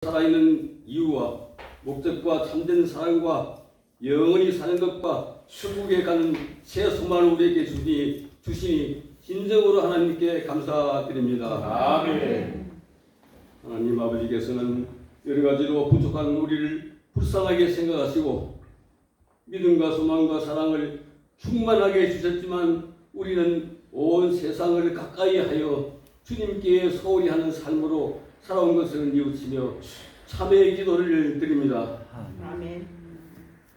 살아있는 이유와 목적과 참된 사랑과 영원히 사는 것과 천국에 가는 새 소망을 우리에게 주시니 진정으로 하나님께 감사드립니다. 아멘. 하나님 아버지께서는 여러 가지로 부족한 우리를 불쌍하게 생각하시고 믿음과 소망과 사랑을 충만하게 주셨지만 우리는 온 세상을 가까이 하여 주님께 소홀히 하는 삶으로 살아온 것을 뉘우치며 참회의 기도를 드립니다. 아멘.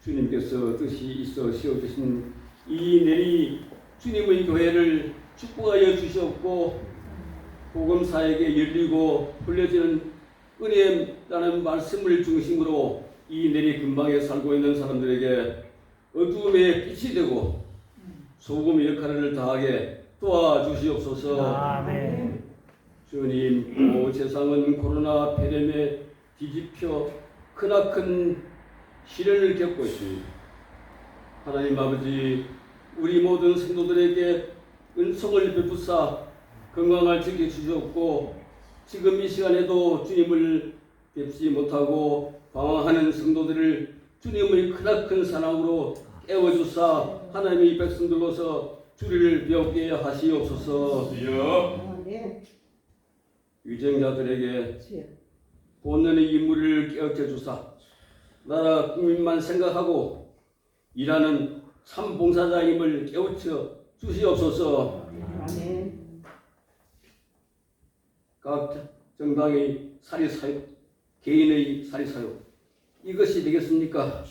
주님께서 뜻이 있어 세워주신 이 내리 주님의 교회를 축복하여 주시옵고 복음사에게 열리고 흘려지는 은혜라는 말씀을 중심으로 이 내리 근방에 살고 있는 사람들에게 어두움의 빛이 되고 소금의 역할을 다하게 도와주시옵소서. 아멘. 주님, 온 세상은 코로나 폐렴에 뒤집혀 크나큰 시련을 겪고 있습니다. 하나님 아버지, 우리 모든 성도들에게 은총을 베푸사 건강을 지켜주시옵고 지금 이 시간에도 주님을 뵙지 못하고 방황하는 성도들을 주님의 크나큰 사랑으로 깨워주사 하나님의 백성들로서 주를 배우게 하시옵소서. 아멘. 유정자들에게 본연의 임무를 깨우쳐 주사 나라 국민만 생각하고 일하는 참 봉사자임을 깨우쳐 주시옵소서. 아멘. 각 정당의 사리사욕, 개인의 사리사욕 이것이 되겠습니까?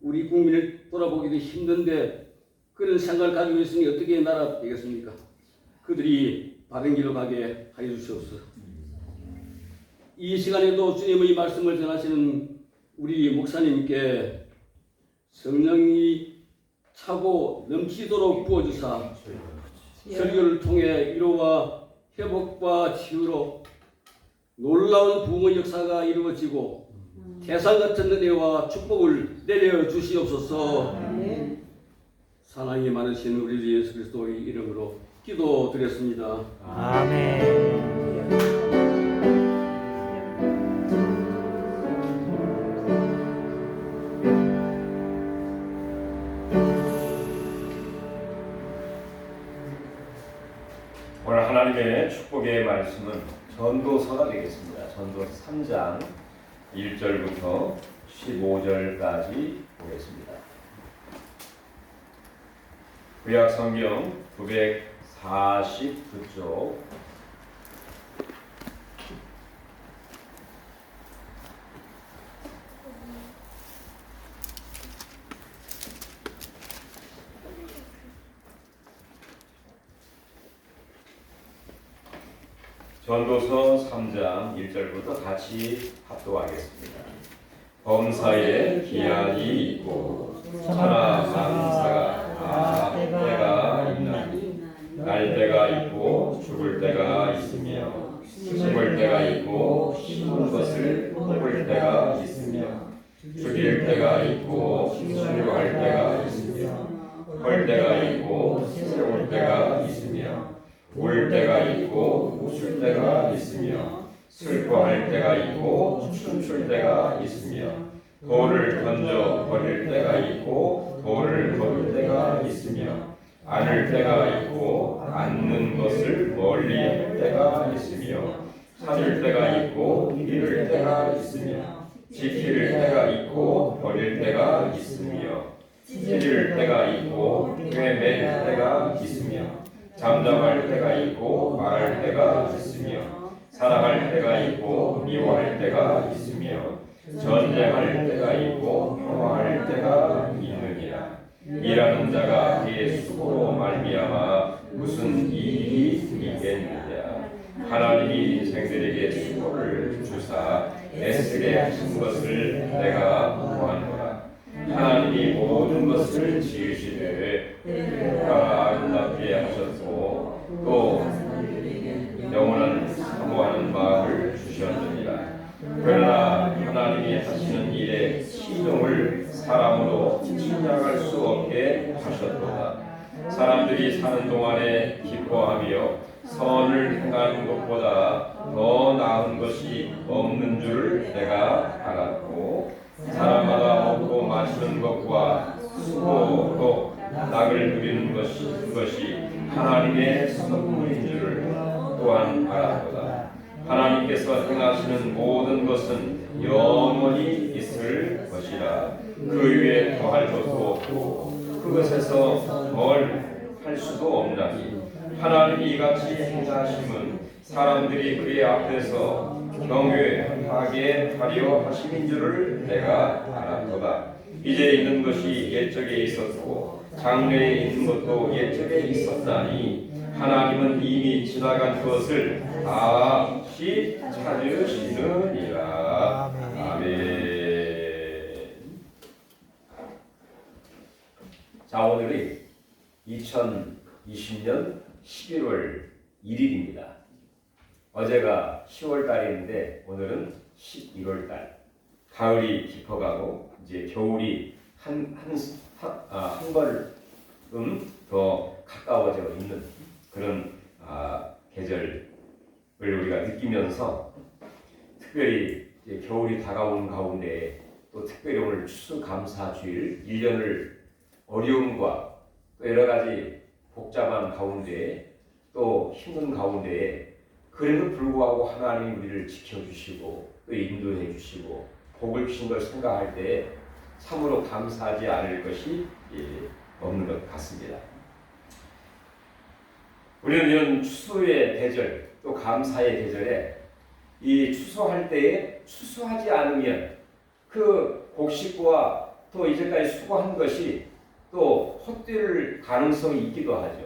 우리 국민을 돌아보기도 힘든데 그런 생각을 가지고 있으니 어떻게 나라 되겠습니까? 그들이 바른 길로 가게 하여 주시옵소서. 이 시간에도 주님의 말씀을 전하시는 우리 목사님께 성령이 차고 넘치도록 부어주사 설교를 통해 위로와 회복과 치유로 놀라운 부흥의 역사가 이루어지고 태산 같은 은혜와 축복을 내려 주시옵소서. 아멘. 사랑이 많으신 우리 주 예수 그리스도의 이름으로 기도드렸습니다. 아멘. 오늘 하나님의 축복의 말씀은 전도서가 되겠습니다. 전도서 3장 1절부터 15절까지 보겠습니다. 구약성경 949쪽 전도서 3장 1절부터 같이 합독하겠습니다. 범사에 기한이 있고 천하 만사가 다 때가 있나니 날 때가 있고 죽을 때가 있으며 심을 때가 있고 심은 것을 뽑을 때가 있으며 죽일 때가 있고 치료할 때가 있으며 헐 때가 있고 세울 때가 있으며 울 때가 있고 웃을 때가 있으며 슬퍼할 때가 있고 춤출 때가 있으며 돌을 던져 버릴 때가 있고 돌을 거둘 때가 있으며 안을 때가 있고 앉는 것을 멀리 할 때가 있으며 찾을 때가 있고 잃을 때가 있으며 지킬 때가 있고 버릴 때가 있으며 찢을 때가 있고 꿰맬 때가 있으며 잠잠할 때가 있고 말할 때가 있으며 사랑할 때가 있고 미워할 때가 있으며 전쟁할 때가 있고 평화할 때가 있느니라. 일하는 자가 그의 수고로 말미암아 무슨 이익이 있겠느냐. 하나님이 인생들에게 수고를 주사 애쓰게 하신 것을 내가 보아노라. 하나님이 모든 것을 지으시되 그가 아름답게 하셨고 또 영원한 사모하는 마음을 주셨느니라. 그러나 하나님이 하시는 일에 시종을 사람으로 짐작할 수 없게 하셨도다. 사람들이 사는 동안에 기뻐하며 선을 행하는 것보다 더 나은 것이 것이 없는 줄을 내가 알았고 사람마다 먹고 마시는 것과 수고로 낙을 누리는 그것이 하나님의 선물인 줄을 또한 알았도다. 하나님께서 행하시는 모든 것은 영원히 있을 것이라. 그 위에 더할 것도 없고 그것에서 뭘 할 수도 없나니 하나님이 이같이 행하심은 사람들이 그의 앞에서 경외하게 하려 하심인 줄을 내가 알았도다. 이제 있는 것이 옛적에 있었고 장래에 있는 것도 옛적에 있었나니 하나님은 이미 지나간 것을 다시 찾으시느니라. 아멘. 자, 오늘이 2020년 11월 1일입니다. 어제가 10월 달이었는데 오늘은 11월 달. 가을이 깊어가고 이제 겨울이 한 걸음 더 가까워져 있는 그런 계절을 우리가 느끼면서 특별히 이제 겨울이 다가오는 가운데 또 특별히 오늘 추수감사주일 1년을 어려움과 또 여러 가지 복잡한 가운데 또 힘든 가운데 그래도 불구하고 하나님이 우리를 지켜주시고 또 인도해 주시고 복을 주신 걸 생각할 때 참으로 감사하지 않을 것이 없는 것 같습니다. 우리는 이런 추수의 계절 또 감사의 계절에 이 추수할 때에 추수하지 않으면 그 곡식과 또 이제까지 수고한 것이 또 헛될 가능성이 있기도 하죠.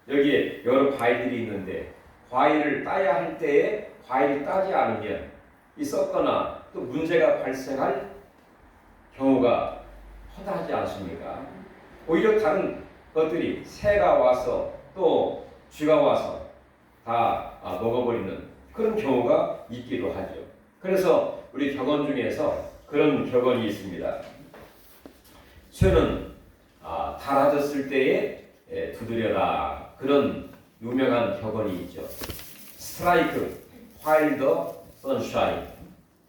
여기에 여러 과일들이 있는데 과일을 따야 할 때에 과일을 따지 않으면 이 썩거나 또 문제가 발생할 경우가 허다하지 않습니까? 오히려 다른 것들이 새가 와서 또 쥐가 와서 다 먹어버리는 그런 경우가 있기도 하죠. 그래서 우리 격언 중에서 그런 격언이 있습니다. 쇠는 달아졌을 때에 두드려라. 그런 유명한 격언이 있죠. 스트라이크 while the sun shine.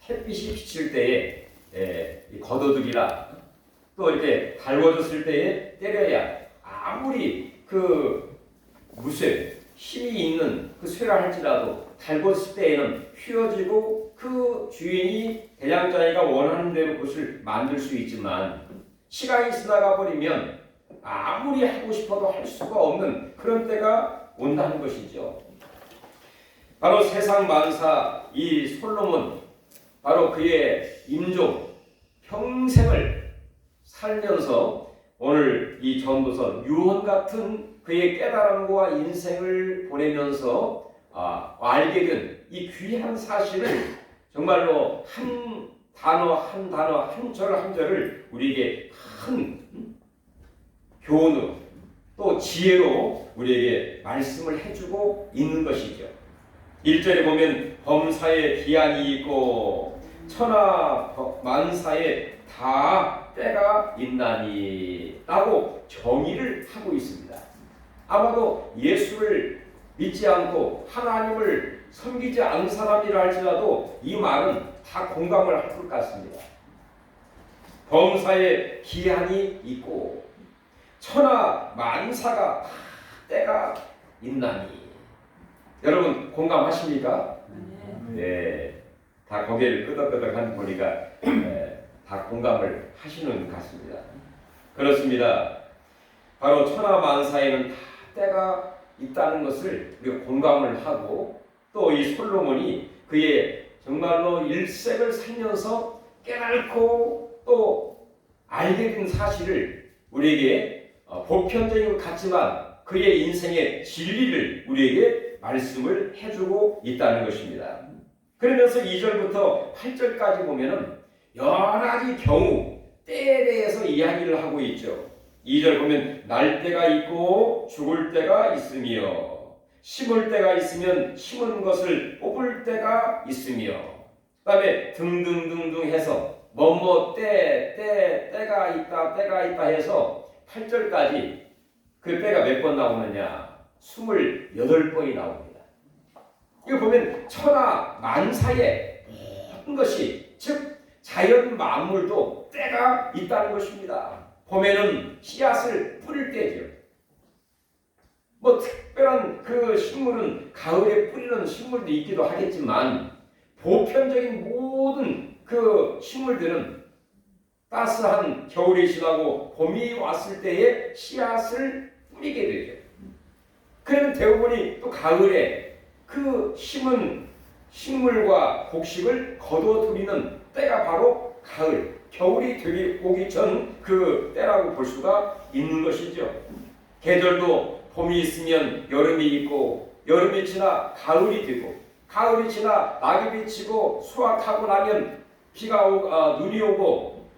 햇빛이 비칠 때에 걷어들이라. 또 이렇게 달궈졌을 때에 때려야 아무리 그 무쇠 힘이 있는 그 쇠라 할지라도 달궜을 때에는 휘어지고 그 주인이 대장장이가 원하는 대로 그것을 만들 수 있지만 시간이 지나가 버리면 아무리 하고 싶어도 할 수가 없는 그런 때가 온다는 것이죠. 바로 세상 만사 이 솔로몬 바로 그의 임종 평생을 살면서 오늘 이 전도서 유언 같은 그의 깨달음과 인생을 보내면서 알게 된 이 귀한 사실을 정말로 한 단어 한 단어 한 절 한 절을 우리에게 큰 교훈으로 또 지혜로 우리에게 말씀을 해주고 있는 것이죠. 1절에 보면 범사에 기한이 있고 천하 만사에 다 때가 있나니 라고 정의를 하고 있습니다. 아마도 예수를 믿지 않고 하나님을 섬기지 않은 사람이라 할지라도 이 말은 다 공감을 할 것 같습니다. 범사에 기한이 있고 천하 만사가 다 때가 있나니. 여러분 공감하십니까? 네, 다 고개를 끄덕끄덕한 보니까 다 공감을 하시는 것 같습니다. 그렇습니다. 바로 천하 만사에는 다 때가 있다는 것을 우리가 공감을 하고 또 이 솔로몬이 그의 정말로 일생을 살면서 깨닫고 또 알게 된 사실을 우리에게 보편적인 것 같지만 그의 인생의 진리를 우리에게 말씀을 해주고 있다는 것입니다. 그러면서 2절부터 8절까지 보면은 여러 가지 경우, 때에 대해서 이야기를 하고 있죠. 2절 보면 날 때가 있고 죽을 때가 있으며 심을 때가 있으면 심은 것을 뽑을 때가 있으며 그 다음에 등등등등 해서 뭐뭐 때가 있다 해서 8절까지 그 때가 몇 번 나오느냐 28번이 나옵니다. 이거 보면 천하 만사에 것이, 즉 자연 만물도 때가 있다는 것입니다. 봄에는 씨앗을 뿌릴 때죠. 뭐 특별한 그 식물은 가을에 뿌리는 식물도 있기도 하겠지만 보편적인 모든 그 식물들은 따스한 겨울이 지나고 봄이 왔을 때에 씨앗을 뿌리게 되죠. 그러면 대부분이 또 가을에 그 심은 식물과 곡식을 거둬들이는 때가 바로 가을, 겨울이 되기 오기 전 그 때라고 볼 수가 있는 것이죠. 계절도 봄이 있으면 여름이 있고, 여름이 지나 가을이 되고, 가을이 지나 낙엽이 치고 수확하고 나면 눈이 오고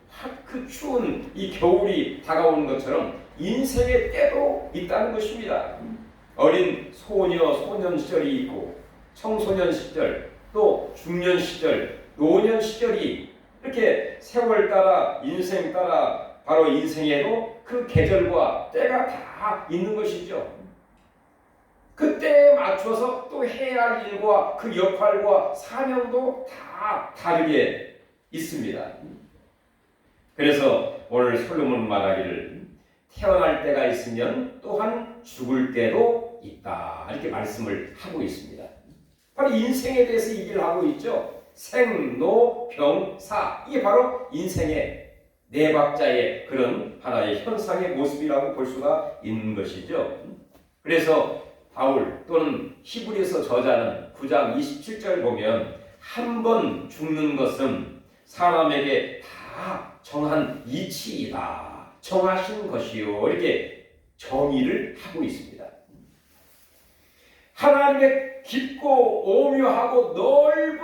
그 추운 이 겨울이 다가오는 것처럼 인생의 때도 있다는 것입니다. 어린 소녀, 소년 시절이 있고 청소년 시절, 또 중년 시절, 노년 시절이 이렇게 세월 따라 인생 따라 바로 인생에도 그 계절과 때가 다 있는 것이죠. 그 때에 맞춰서 또 해야 할 일과 그 역할과 사명도 다 다르게 있습니다. 그래서 오늘 솔로몬 말하기를 태어날 때가 있으면 또한 죽을 때도 있다, 이렇게 말씀을 하고 있습니다. 바로 인생에 대해서 얘기를 하고 있죠. 생, 노, 병, 사, 이게 바로 인생의 네 박자의 그런 하나의 현상의 모습이라고 볼 수가 있는 것이죠. 그래서 바울 또는 히브리서 저자는 9장 27절 보면 한 번 죽는 것은 사람에게 다 정한 이치이다, 정하신 것이요, 이렇게 정의를 하고 있습니다. 하나님의 깊고 오묘하고 넓은